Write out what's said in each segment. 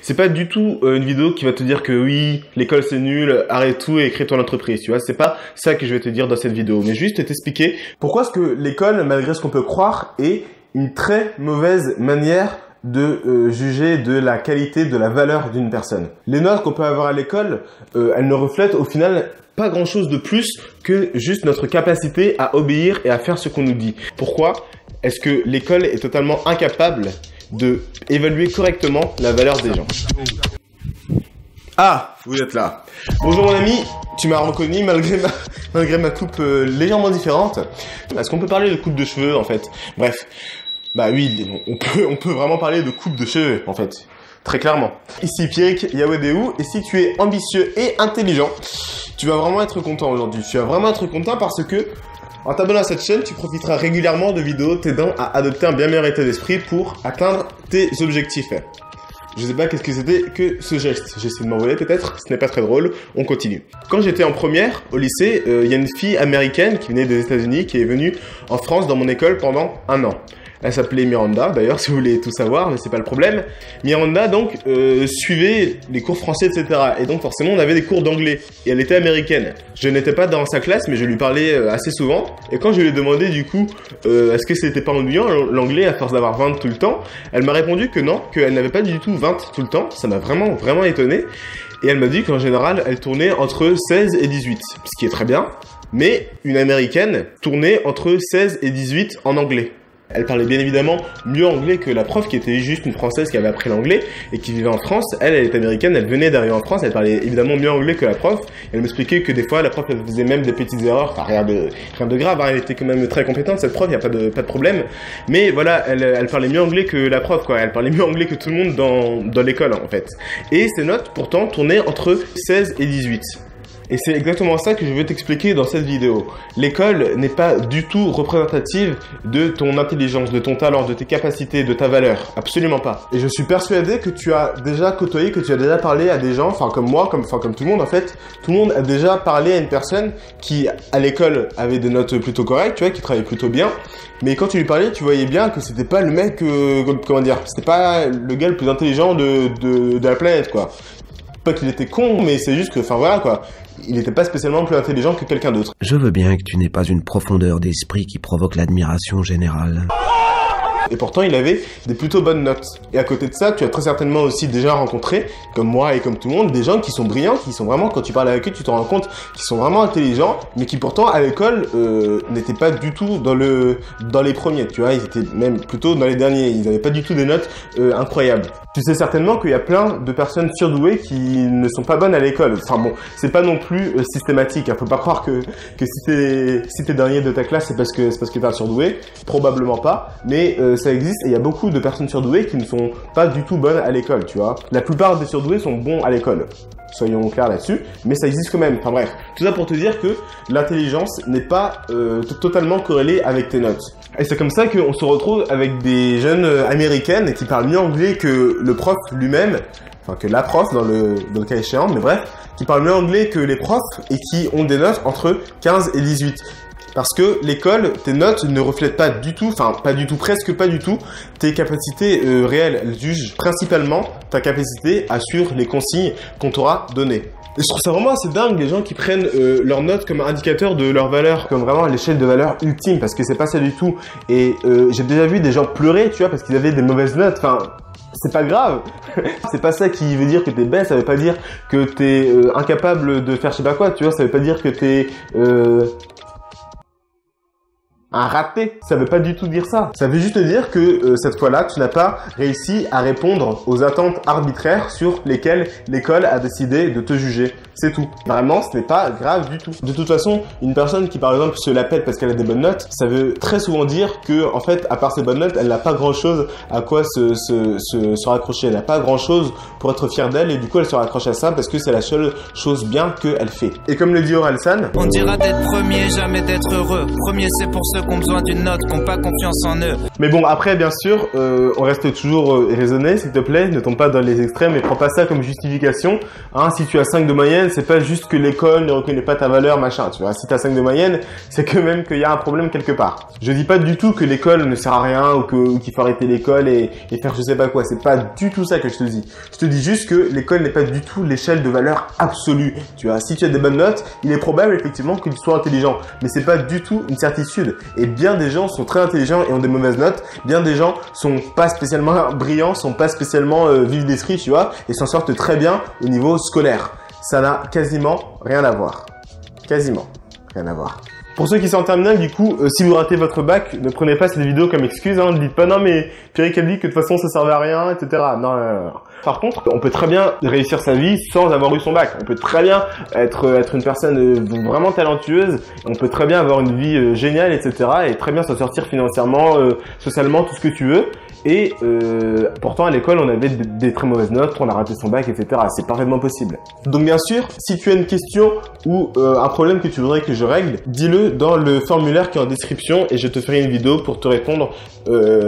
c'est pas du tout une vidéo qui va te dire que oui, l'école c'est nul, arrête tout et crée ton entreprise, tu vois. C'est pas ça que je vais te dire dans cette vidéo, mais juste t'expliquer pourquoi est-ce que l'école, malgré ce qu'on peut croire, est une très mauvaise manière de juger de la qualité, de la valeur d'une personne. Les notes qu'on peut avoir à l'école, elles ne reflètent au final pas grand chose de plus que juste notre capacité à obéir et à faire ce qu'on nous dit. Pourquoi est-ce que l'école est totalement incapable de évaluer correctement la valeur des gens? Ah, vous êtes là. Bonjour mon ami, tu m'as reconnu malgré ma coupe légèrement différente. Est-ce qu'on peut parler de coupe de cheveux en fait? Bref, bah oui, on peut vraiment parler de coupe de cheveux en fait. Très clairement. Ici Pierrick Yawedeu, et si tu es ambitieux et intelligent, tu vas vraiment être content aujourd'hui. Tu vas vraiment être content parce que, en t'abonnant à cette chaîne, tu profiteras régulièrement de vidéos t'aidant à adopter un bien meilleur état d'esprit pour atteindre tes objectifs. Je sais pas qu'est-ce que c'était que ce geste. J'essaie de m'envoler peut-être, ce n'est pas très drôle, on continue. Quand j'étais en première, au lycée, il y a une fille américaine qui venait des États-Unis, qui est venue en France dans mon école pendant 1 an. Elle s'appelait Miranda, d'ailleurs, si vous voulez tout savoir, mais c'est pas le problème. Miranda, donc, suivait les cours français, etc. Et donc, forcément, on avait des cours d'anglais. Et elle était américaine. Je n'étais pas dans sa classe, mais je lui parlais assez souvent. Et quand je lui ai demandé, du coup, est-ce que c'était pas ennuyant, l'anglais, à force d'avoir 20 tout le temps, elle m'a répondu que non, qu'elle n'avait pas du tout 20 tout le temps. Ça m'a vraiment, vraiment étonné. Et elle m'a dit qu'en général, elle tournait entre 16 et 18, ce qui est très bien. Mais une américaine tournait entre 16 et 18 en anglais. Elle parlait bien évidemment mieux anglais que la prof qui était juste une française qui avait appris l'anglais et qui vivait en France. Elle est américaine, elle venait d'arriver en France, elle parlait évidemment mieux anglais que la prof. Elle m'expliquait que des fois la prof elle faisait même des petites erreurs, enfin rien de grave, hein. Elle était quand même très compétente cette prof, il n'y a pas de problème. Mais voilà, elle parlait mieux anglais que la prof quoi, elle parlait mieux anglais que tout le monde dans l'école en fait. Et ses notes pourtant tournaient entre 16 et 18. Et c'est exactement ça que je veux t'expliquer dans cette vidéo. L'école n'est pas du tout représentative de ton intelligence, de ton talent, de tes capacités, de ta valeur. Absolument pas. Et je suis persuadé que tu as déjà côtoyé, que tu as déjà parlé à des gens, enfin comme moi, comme tout le monde en fait. Tout le monde a déjà parlé à une personne qui, à l'école, avait des notes plutôt correctes, tu vois, qui travaillait plutôt bien. Mais quand tu lui parlais, tu voyais bien que c'était pas le mec, comment dire, c'était pas le gars le plus intelligent de la planète, quoi. Pas qu'il était con, mais c'est juste que, enfin voilà, quoi. Il n'était pas spécialement plus intelligent que quelqu'un d'autre. Je veux bien que tu n'aies pas une profondeur d'esprit qui provoque l'admiration générale. Et pourtant, il avait des plutôt bonnes notes. Et à côté de ça, tu as très certainement aussi déjà rencontré, comme moi et comme tout le monde, des gens qui sont brillants, qui sont vraiment, quand tu parles avec eux, tu te rends compte qu'ils sont vraiment intelligents, mais qui pourtant, à l'école, n'étaient pas du tout dans les premiers, tu vois, ils étaient même plutôt dans les derniers, ils n'avaient pas du tout des notes incroyables. Tu sais certainement qu'il y a plein de personnes surdouées qui ne sont pas bonnes à l'école. Enfin bon, c'est pas non plus systématique, hein. Faut pas croire que si t'es dernier de ta classe, c'est parce que t'es un surdoué. Probablement pas, mais ça existe et il y a beaucoup de personnes surdouées qui ne sont pas du tout bonnes à l'école, tu vois. La plupart des surdoués sont bons à l'école. Soyons clairs là-dessus, mais ça existe quand même. Enfin bref, tout ça pour te dire que l'intelligence n'est pas totalement corrélée avec tes notes. Et c'est comme ça qu'on se retrouve avec des jeunes américaines qui parlent mieux anglais que le prof lui-même, enfin que la prof dans le cas échéant, mais bref, qui parlent mieux anglais que les profs et qui ont des notes entre 15 et 18. Parce que l'école, tes notes ne reflètent pas du tout, enfin pas du tout, presque pas du tout, tes capacités réelles. Elles jugent principalement ta capacité à suivre les consignes qu'on t'aura données. Et je trouve ça vraiment assez dingue, les gens qui prennent leurs notes comme indicateur de leur valeur, comme vraiment l'échelle de valeur ultime, parce que c'est pas ça du tout. Et j'ai déjà vu des gens pleurer, tu vois, parce qu'ils avaient des mauvaises notes, enfin... C'est pas grave. C'est pas ça qui veut dire que t'es bête, ça veut pas dire que t'es incapable de faire je sais pas quoi, tu vois, ça veut pas dire que t'es... un raté, ça veut pas du tout dire ça. Ça veut juste dire que cette fois-là, tu n'as pas réussi à répondre aux attentes arbitraires sur lesquelles l'école a décidé de te juger. C'est tout. Vraiment, ce n'est pas grave du tout. De toute façon, une personne qui par exemple se la pète parce qu'elle a des bonnes notes, ça veut très souvent dire que en fait, à part ses bonnes notes, elle n'a pas grand-chose à quoi se raccrocher. Elle n'a pas grand-chose pour être fière d'elle et du coup, elle se raccroche à ça parce que c'est la seule chose bien qu'elle fait. Et comme le dit Orelsan, on dira d'être premier, jamais d'être heureux. Premier, c'est pour ceux qui ont besoin d'une note, qui n'ont pas confiance en eux. Mais bon, après, bien sûr, on reste toujours raisonné, s'il te plaît. Ne tombe pas dans les extrêmes et prends pas ça comme justification. Hein, si tu as 5 de moyenne, moyenne, c'est pas juste que l'école ne reconnaît pas ta valeur, machin, tu vois. Si t'as 5 de moyenne, c'est que même qu'il y a un problème quelque part. Je dis pas du tout que l'école ne sert à rien ou qu'il faut arrêter l'école et faire je sais pas quoi. C'est pas du tout ça que je te dis. Je te dis juste que l'école n'est pas du tout l'échelle de valeur absolue. Tu vois, si tu as des bonnes notes, il est probable effectivement que tu sois intelligent. Mais c'est pas du tout une certitude. Et bien des gens sont très intelligents et ont des mauvaises notes. Bien des gens sont pas spécialement brillants, sont pas spécialement vifs d'esprit, tu vois, et s'en sortent très bien au niveau scolaire. Ça n'a quasiment rien à voir. Quasiment rien à voir. Pour ceux qui sont en terminale, du coup, si vous ratez votre bac, ne prenez pas cette vidéo comme excuse, hein. Ne dites pas non mais Pierrick a dit que de toute façon ça servait à rien, etc. Non, non, non. Par contre, on peut très bien réussir sa vie sans avoir eu son bac. On peut très bien être une personne vraiment talentueuse. On peut très bien avoir une vie géniale, etc. Et très bien s'en sortir financièrement, socialement, tout ce que tu veux. Et pourtant à l'école on avait des très mauvaises notes, on a raté son bac, etc. C'est parfaitement possible. Donc bien sûr, si tu as une question ou un problème que tu voudrais que je règle, dis-le dans le formulaire qui est en description et je te ferai une vidéo pour te répondre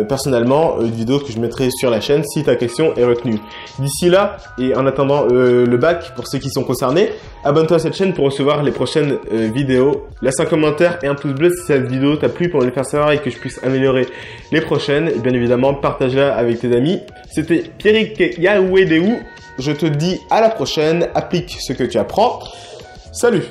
personnellement, une vidéo que je mettrai sur la chaîne si ta question est retenue. D'ici là, et en attendant le bac pour ceux qui sont concernés, abonne-toi à cette chaîne pour recevoir les prochaines vidéos. Laisse un commentaire et un pouce bleu si cette vidéo t'a plu pour me le faire savoir et que je puisse améliorer les prochaines. Et bien évidemment, partage-la avec tes amis. C'était Pierrick Yahweh Déou. Je te dis à la prochaine. Applique ce que tu apprends. Salut!